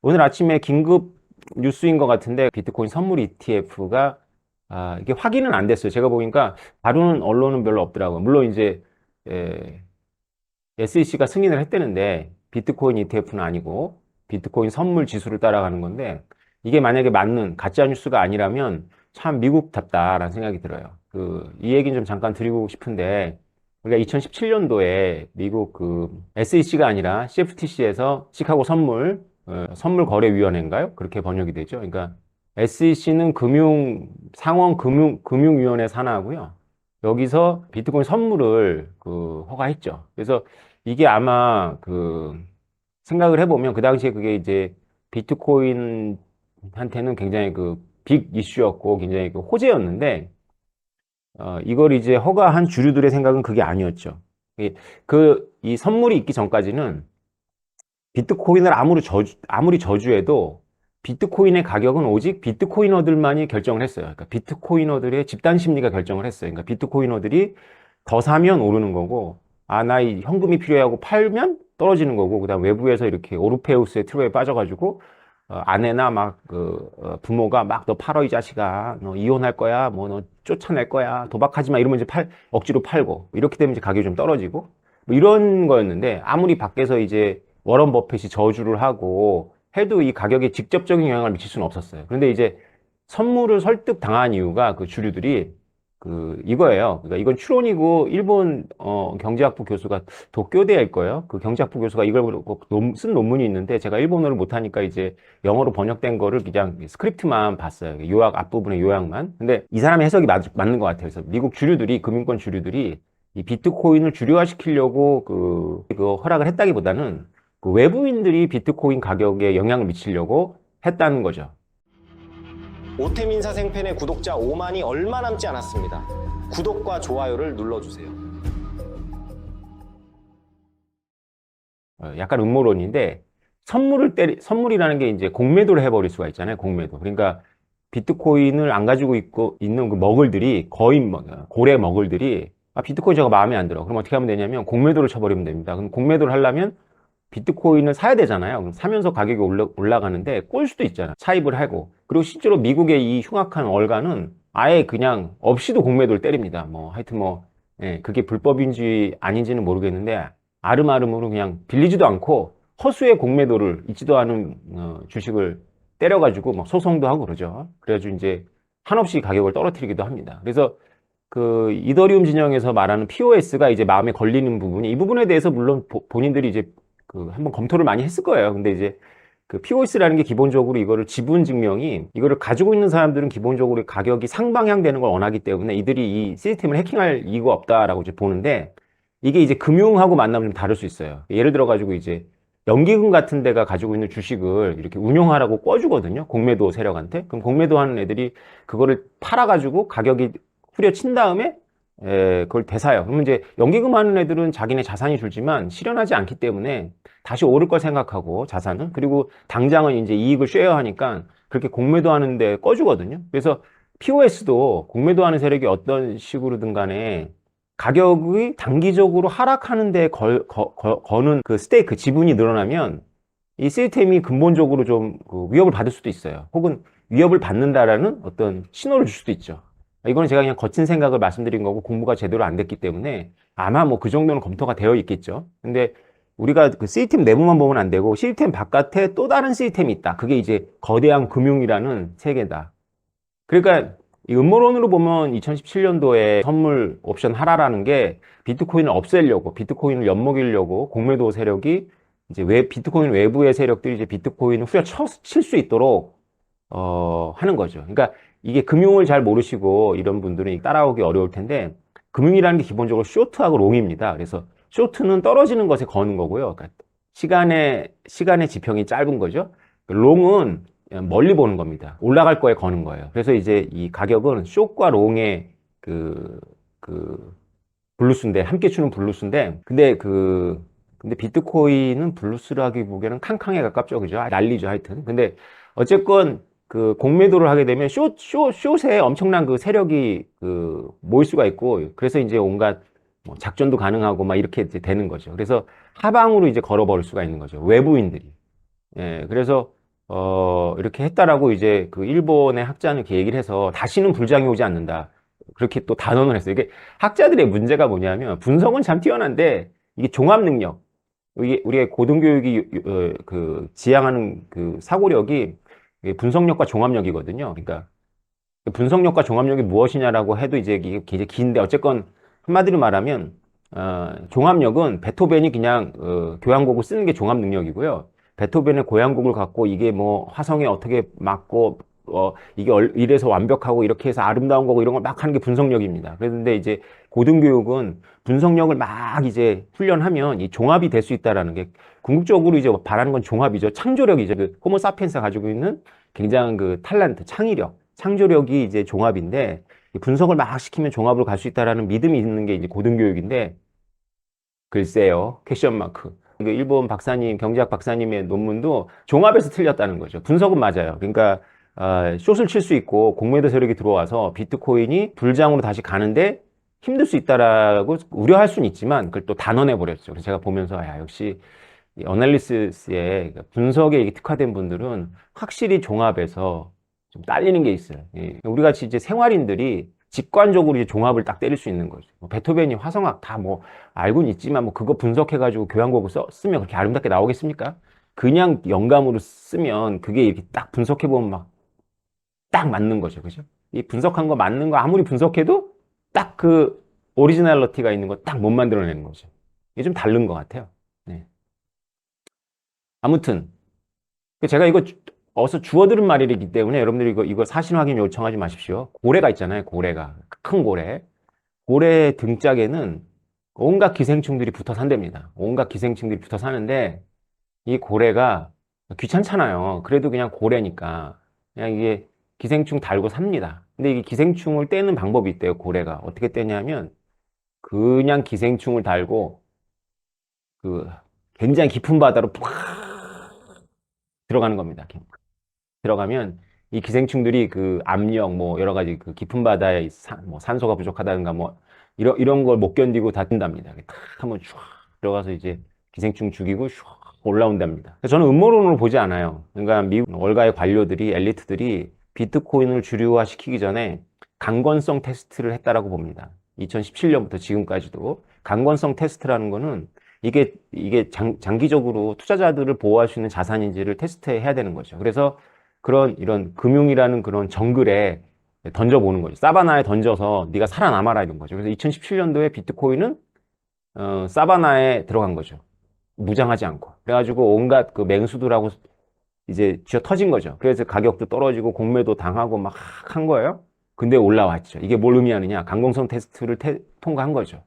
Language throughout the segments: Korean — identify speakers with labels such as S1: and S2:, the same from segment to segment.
S1: 오늘 아침에 긴급 뉴스인 것 같은데 비트코인 선물 ETF가 이게 확인은 안 됐어요. 제가 보니까 다루는 언론은 별로 없더라고요. 물론 이제 SEC가 승인을 했다는데 비트코인 ETF는 아니고 비트코인 선물 지수를 따라가는 건데 이게 만약에 맞는 가짜 뉴스가 아니라면 참 미국답다라는 생각이 들어요. 이 얘기는 좀 잠깐 드리고 싶은데 우리가 2017년도에 미국 SEC가 아니라 CFTC에서 시카고 선물거래위원회인가요? 그렇게 번역이 되죠. 그러니까 SEC는 상원 금융위원회 산하고요. 여기서 비트코인 선물을 허가했죠. 그래서 이게 아마 생각을 해보면 그 당시에 그게 이제 비트코인한테는 굉장히 빅 이슈였고 굉장히 호재였는데 이걸 이제 허가한 주류들의 생각은 그게 아니었죠. 이 선물이 있기 전까지는 비트코인을 아무리 저주해도 비트코인의 가격은 오직 비트코이너들만이 결정을 했어요. 그러니까 비트코이너들의 집단 심리가 결정을 했어요. 그러니까 비트코이너들이 더 사면 오르는 거고, 나 이 현금이 필요하고 팔면 떨어지는 거고, 그다음 외부에서 이렇게 오르페우스의 트로에 빠져가지고, 아내나 부모가 막 너 팔어 이 자식아, 너 이혼할 거야, 뭐 너 쫓아낼 거야, 도박하지 마 이러면 이제 억지로 팔고, 이렇게 되면 이제 가격이 좀 떨어지고, 뭐 이런 거였는데, 아무리 밖에서 이제 워런 버핏이 저주를 하고 해도 이 가격에 직접적인 영향을 미칠 수는 없었어요. 그런데 이제 선물을 설득 당한 이유가 그 주류들이 이거예요. 그러니까 이건 추론이고 일본 경제학부 교수가 도쿄대일 거예요. 그 경제학부 교수가 이걸 쓴 논문이 있는데 제가 일본어를 못하니까 이제 영어로 번역된 거를 그냥 스크립트만 봤어요. 요약 앞부분의 요약만. 근데 이 사람의 해석이 맞는 것 같아요. 그래서 미국 주류들이 금융권 주류들이 이 비트코인을 주류화시키려고 허락을 했다기보다는 외부인들이 비트코인 가격에 영향을 미치려고 했다는 거죠.
S2: 오태민 사생팬의 구독자 5만이 얼마 남지 않았습니다. 구독과 좋아요를 눌러주세요.
S1: 약간 음모론인데 선물이라는 게 이제 공매도를 해버릴 수가 있잖아요. 공매도. 그러니까 비트코인을 안 가지고 있는 그 머글들이 고래 머글들이 비트코인 제가 마음에 안 들어. 그럼 어떻게 하면 되냐면 공매도를 쳐버리면 됩니다. 그럼 공매도를 하려면 비트코인을 사야 되잖아요. 그럼 사면서 가격이 올라가는데 꼴 수도 있잖아. 차입을 하고. 그리고 실제로 미국의 이 흉악한 월가는 아예 그냥 없이도 공매도를 때립니다. 하여튼 그게 불법인지 아닌지는 모르겠는데 아름아름으로 그냥 빌리지도 않고 허수의 공매도를 있지도 않은 주식을 때려가지고 소송도 하고 그러죠. 그래가지고 이제 한없이 가격을 떨어뜨리기도 합니다. 그래서 이더리움 진영에서 말하는 POS가 이제 마음에 걸리는 부분이 이 부분에 대해서 물론 본인들이 이제 한번 검토를 많이 했을 거예요. 근데 이제 POS라는 게 기본적으로 이거를 지분 증명이 이거를 가지고 있는 사람들은 기본적으로 가격이 상방향 되는 걸 원하기 때문에 이들이 이 시스템을 해킹할 이유가 없다라고 이제 보는데 이게 이제 금융하고 만나면 좀 다를 수 있어요. 예를 들어 가지고 이제 연기금 같은 데가 가지고 있는 주식을 이렇게 운용하라고 꿔주거든요. 공매도 세력한테. 그럼 공매도 하는 애들이 그거를 팔아가지고 가격이 후려친 다음에 그걸 대사요. 그러면 이제 연기금 하는 애들은 자기네 자산이 줄지만 실현하지 않기 때문에 다시 오를 걸 생각하고 자산은 그리고 당장은 이제 이익을 쉐어하니까 그렇게 공매도 하는데 꺼주거든요. 그래서 POS도 공매도 하는 세력이 어떤 식으로든 간에 가격이 단기적으로 하락하는 데 거는 그 스테이크 지분이 늘어나면 이 시스템이 근본적으로 좀 위협을 받을 수도 있어요. 혹은 위협을 받는다라는 어떤 신호를 줄 수도 있죠. 이거는 제가 그냥 거친 생각을 말씀드린 거고 공부가 제대로 안 됐기 때문에 아마 그 정도는 검토가 되어 있겠죠. 근데 우리가 그 시스템 내부만 보면 안 되고 시스템 바깥에 또 다른 시스템이 있다. 그게 이제 거대한 금융이라는 세계다. 그러니까 이 음모론으로 보면 2017년도에 선물 옵션 하라라는 게 비트코인을 없애려고, 비트코인을 엿먹이려고 공매도 세력이 이제 비트코인 외부의 세력들이 이제 비트코인을 후려칠 수 있도록 하는 거죠. 그러니까 이게 금융을 잘 모르시고 이런 분들은 따라오기 어려울 텐데 금융이라는 게 기본적으로 쇼트하고 롱입니다. 그래서 쇼트는 떨어지는 것에 거는 거고요. 그러니까 시간의 지평이 짧은 거죠. 롱은 멀리 보는 겁니다. 올라갈 거에 거는 거예요. 그래서 이제 이 가격은 숏과 롱의 블루스인데, 함께 추는 블루스인데, 근데 비트코인은 블루스라기 보기에는 캉캉에 가깝죠. 그죠? 난리죠. 하여튼. 근데 어쨌건 공매도를 하게 되면 숏에 엄청난 세력이 모일 수가 있고, 그래서 이제 온갖 작전도 가능하고 막 이렇게 이제 되는 거죠. 그래서 하방으로 이제 걸어버릴 수가 있는 거죠. 외부인들이. 예, 그래서 이렇게 했다라고 이제 그 일본의 학자는 이렇게 얘기를 해서 다시는 불장이 오지 않는다. 그렇게 또 단언을 했어요. 이게 학자들의 문제가 뭐냐면 분석은 참 뛰어난데 이게 종합 능력, 이게 우리의 고등교육이 그 지향하는 그 사고력이 이게 분석력과 종합력이거든요. 그러니까 분석력과 종합력이 무엇이냐라고 해도 이제 이게 굉장히 긴데 어쨌건 한마디로 말하면 종합력은 베토벤이 그냥 교향곡을 쓰는 게 종합 능력이고요. 베토벤의 고향곡을 갖고 이게 뭐 화성에 어떻게 맞고 이게 이래서 완벽하고 이렇게 해서 아름다운 거고 이런 걸 막 하는 게 분석력입니다. 그런데 이제 고등교육은 분석력을 막 이제 훈련하면 이 종합이 될 수 있다라는 게 궁극적으로 이제 바라는 건 종합이죠. 창조력이죠. 그 호모 사피엔스가 가지고 있는 굉장한 그 탤런트, 창의력, 창조력이 이제 종합인데 이 분석을 막 시키면 종합으로 갈 수 있다라는 믿음이 있는 게 이제 고등교육인데 글쎄요, 퀘션 마크. 그 일본 박사님, 경제학 박사님의 논문도 종합에서 틀렸다는 거죠. 분석은 맞아요. 그러니까 숏을 칠 수 있고 공매도 세력이 들어와서 비트코인이 불장으로 다시 가는데 힘들 수 있다라고 우려할 수는 있지만 그걸 또 단언해 버렸죠. 그래서 제가 보면서 야, 역시 이 어널리시스의 분석에 이게 특화된 분들은 확실히 종합에서 좀 딸리는 게 있어요. 예. 우리 같이 이제 생활인들이 직관적으로 이제 종합을 딱 때릴 수 있는 거죠. 뭐 베토벤이 화성학 다 뭐 알고는 있지만 뭐 그거 분석해가지고 교향곡을 쓰면 그렇게 아름답게 나오겠습니까? 그냥 영감으로 쓰면 그게 이렇게 딱 분석해보면 막 딱 맞는 거죠. 그죠? 이 분석한 거 맞는 거 아무리 분석해도 딱 그 오리지널리티가 있는 거 딱 못 만들어내는 거죠. 이게 좀 다른 것 같아요. 네. 아무튼 제가 이거 어서 주워 들은 말이기 때문에 여러분들이 이거 사실 확인 요청하지 마십시오. 고래가 있잖아요. 고래가. 큰 고래. 고래 등짝에는 온갖 기생충들이 붙어 산답니다. 온갖 기생충들이 붙어 사는데 이 고래가 귀찮잖아요. 그래도 그냥 고래니까 그냥 이게 기생충 달고 삽니다. 근데 이게 기생충을 떼는 방법이 있대요. 고래가. 어떻게 떼냐면 그냥 기생충을 달고 그 굉장히 깊은 바다로 푹 들어가는 겁니다. 들어가면 이 기생충들이 그 압력 뭐 여러 가지 그 깊은 바다에 뭐 산소가 부족하다든가 뭐 이런 걸 못 견디고 다 뜬답니다. 탁 한번 슉 들어가서 이제 기생충 죽이고 슉 올라온답니다. 저는 음모론으로 보지 않아요. 그러니까 미국 월가의 관료들이 엘리트들이 비트코인을 주류화 시키기 전에 강건성 테스트를 했다라고 봅니다. 2017년부터 지금까지도 강건성 테스트라는 거는 이게 장기적으로 투자자들을 보호할 수 있는 자산인지를 테스트해야 되는 거죠. 그래서 이런 금융이라는 그런 정글에 던져보는 거죠. 사바나에 던져서 네가 살아남아라 이런 거죠. 그래서 2017년도에 비트코인은 사바나에 들어간 거죠. 무장하지 않고. 그래가지고 온갖 그 맹수들하고 이제 쥐어 터진 거죠. 그래서 가격도 떨어지고 공매도 당하고 막 한 거예요. 근데 올라왔죠. 이게 뭘 의미하느냐? 강건성 테스트를 통과한 거죠.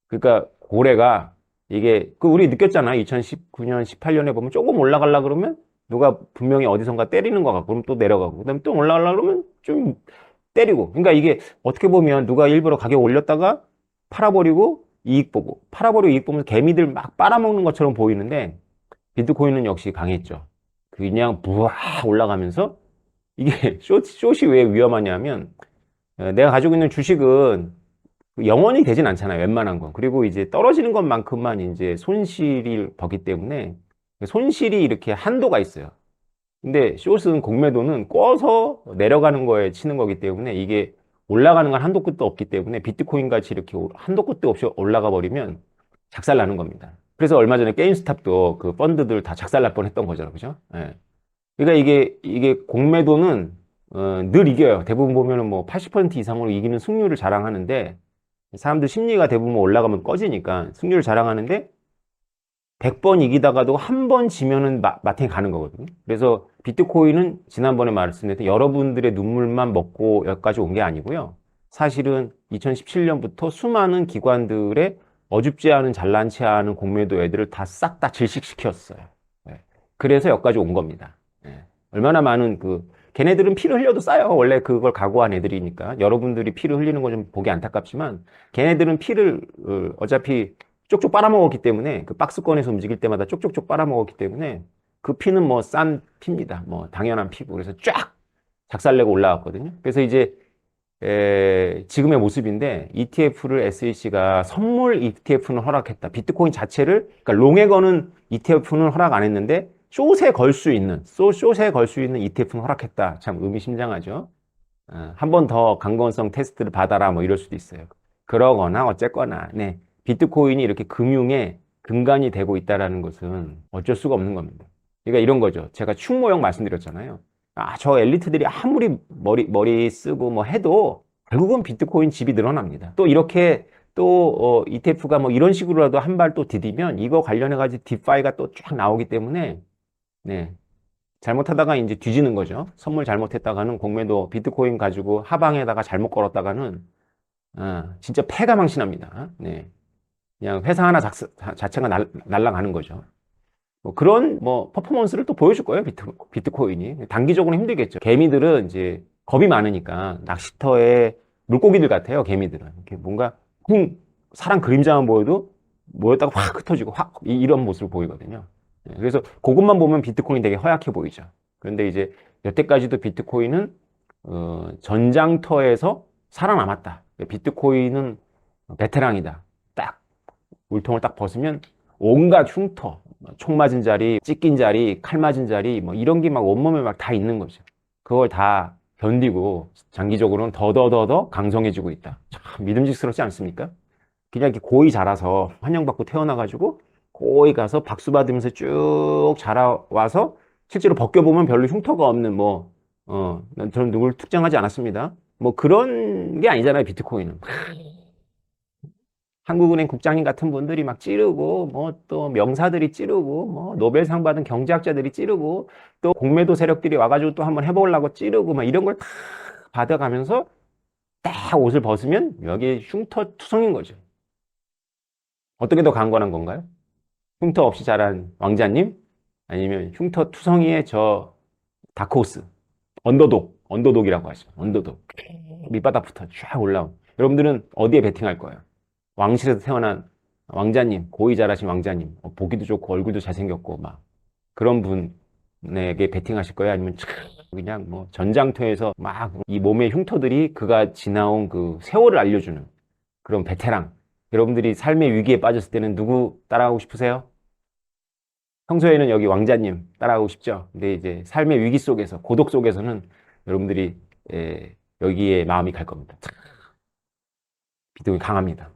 S1: 그러니까 고래가 이게 우리 느꼈잖아요. 2019년, 18년에 보면 조금 올라가려 그러면 누가 분명히 어디선가 때리는 것 같고 그럼 또 내려가고 그다음에 또 올라가려 그러면 좀 때리고 그러니까 이게 어떻게 보면 누가 일부러 가격 올렸다가 팔아버리고 이익 보고 팔아버리고 이익 보면서 개미들 막 빨아먹는 것처럼 보이는데 비트코인은 역시 강했죠. 그냥 부와 올라가면서 이게 숏이 왜 위험하냐면 내가 가지고 있는 주식은 영원히 되진 않잖아요. 웬만한 건. 그리고 이제 떨어지는 것만큼만 이제 손실이 버기 때문에 손실이 이렇게 한도가 있어요. 근데 숏은 공매도는 꿔서 내려가는 거에 치는 거기 때문에 이게 올라가는 건 한도 끝도 없기 때문에 비트코인 같이 이렇게 한도 끝도 없이 올라가 버리면 작살 나는 겁니다. 그래서 얼마 전에 게임스탑도 그 펀드들 다 작살 날 뻔했던 거잖아요. 그죠? 예. 그러니까 이게 공매도는 늘 이겨요. 대부분 보면은 뭐 80% 이상으로 이기는 승률을 자랑하는데 사람들 심리가 대부분 올라가면 꺼지니까 승률을 자랑하는데 100번 이기다가도 한 번 지면은 마탱이 가는 거거든요. 그래서 비트코인은 지난번에 말씀드렸던 여러분들의 눈물만 먹고 여기까지 온 게 아니고요. 사실은 2017년부터 수많은 기관들의 어줍지 않은 잘난치 않은 공매도 애들을 다 싹 다 질식시켰어요. 그래서 여기까지 온 겁니다. 얼마나 많은 걔네들은 피를 흘려도 싸요. 원래 그걸 각오한 애들이니까. 여러분들이 피를 흘리는 거 좀 보기 안타깝지만 걔네들은 피를 어차피 쪽쪽 빨아먹었기 때문에 그 박스권에서 움직일 때마다 쪽쪽쪽 빨아먹었기 때문에 그 피는 뭐 싼 피입니다. 뭐 당연한 피고. 그래서 쫙 작살내고 올라왔거든요. 그래서 이제 지금의 모습인데 ETF를 SEC가 선물 ETF는 허락했다. 비트코인 자체를 그러니까 롱에 거는 ETF는 허락 안 했는데 숏에 걸 수 있는, 숏에 걸 수 있는 ETF는 허락했다. 참 의미심장하죠. 한 번 더 강건성 테스트를 받아라 뭐 이럴 수도 있어요. 그러거나 어쨌거나 네, 비트코인이 이렇게 금융의 근간이 되고 있다라는 것은 어쩔 수가 없는 겁니다. 그러니까 이런 거죠. 제가 충모형 말씀드렸잖아요. 저 엘리트들이 아무리 머리 쓰고 뭐 해도 결국은 비트코인 집이 늘어납니다. 또 이렇게 또 ETF가 뭐 이런 식으로라도 한 발 또 디디면 이거 관련해 가지고 디파이가 또 쫙 나오기 때문에 네. 잘못하다가 이제 뒤지는 거죠. 선물 잘못했다가는 공매도 비트코인 가지고 하방에다가 잘못 걸었다가는 진짜 패가 망신합니다. 네. 그냥 회사 하나 자체가 날아가는 거죠. 뭐 그런 뭐 퍼포먼스를 또 보여줄 거예요. 비트코인이. 단기적으로는 힘들겠죠. 개미들은 이제 겁이 많으니까 낚시터의 물고기들 같아요. 개미들은. 이렇게 뭔가 사람 그림자만 보여도 모였다가 확 흩어지고 이런 모습을 보이거든요. 그래서 그것만 보면 비트코인이 되게 허약해 보이죠. 그런데 이제 여태까지도 비트코인은 전장터에서 살아남았다. 비트코인은 베테랑이다. 딱 물통을 딱 벗으면 온갖 흉터, 총 맞은 자리, 찢긴 자리, 칼 맞은 자리 뭐 이런 게 막 온몸에 막 다 있는 거죠. 그걸 다 견디고 장기적으로는 더더더더 강성해지고 있다. 참 믿음직스럽지 않습니까? 그냥 이렇게 고이 자라서 환영받고 태어나가지고 고이 가서 박수 받으면서 쭉 자라와서 실제로 벗겨보면 별로 흉터가 없는 저는 누굴 특정하지 않았습니다. 뭐 그런 게 아니잖아요, 비트코인은. 한국은행 국장님 같은 분들이 막 찌르고, 뭐 또 명사들이 찌르고, 뭐 노벨상 받은 경제학자들이 찌르고, 또 공매도 세력들이 와가지고 또 한번 해보려고 찌르고, 막 이런 걸 다 받아가면서 딱 옷을 벗으면 여기 흉터 투성인 거죠. 어떻게 더 강건한 건가요? 흉터 없이 자란 왕자님? 아니면 흉터 투성이의 저 다크호스, 언더독이라고 하죠. 언더독. 밑바닥부터 쫙 올라온. 여러분들은 어디에 베팅할 거예요? 왕실에서 태어난 왕자님, 고위 잘하신 왕자님, 보기도 좋고 얼굴도 잘생겼고 막 그런 분에게 베팅하실 거예요? 아니면 그냥 뭐 전장터에서 막 이 몸의 흉터들이 그가 지나온 그 세월을 알려주는 그런 베테랑. 여러분들이 삶의 위기에 빠졌을 때는 누구 따라가고 싶으세요? 평소에는 여기 왕자님 따라가고 싶죠. 근데 이제 삶의 위기 속에서, 고독 속에서는 여러분들이 여기에 마음이 갈 겁니다. 비트코인 강합니다.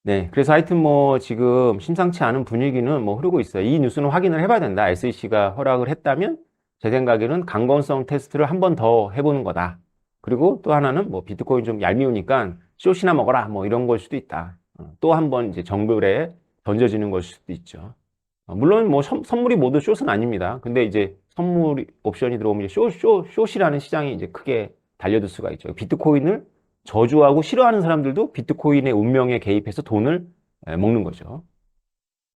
S1: 네, 그래서 하여튼 뭐 지금 심상치 않은 분위기는 뭐 흐르고 있어요. 이 뉴스는 확인을 해봐야 된다. SEC가 허락을 했다면 제 생각에는 강건성 테스트를 한 번 더 해보는 거다. 그리고 또 하나는 뭐 비트코인 좀 얄미우니까 숏이나 먹어라 뭐 이런 걸 수도 있다. 또 한 번 이제 정글에 던져지는 걸 수도 있죠. 물론 뭐 선물이 모두 숏은 아닙니다. 근데 이제 선물 옵션이 들어오면 이제 숏이라는 시장이 이제 크게 달려들 수가 있죠. 비트코인을 저주하고 싫어하는 사람들도 비트코인의 운명에 개입해서 돈을 먹는 거죠.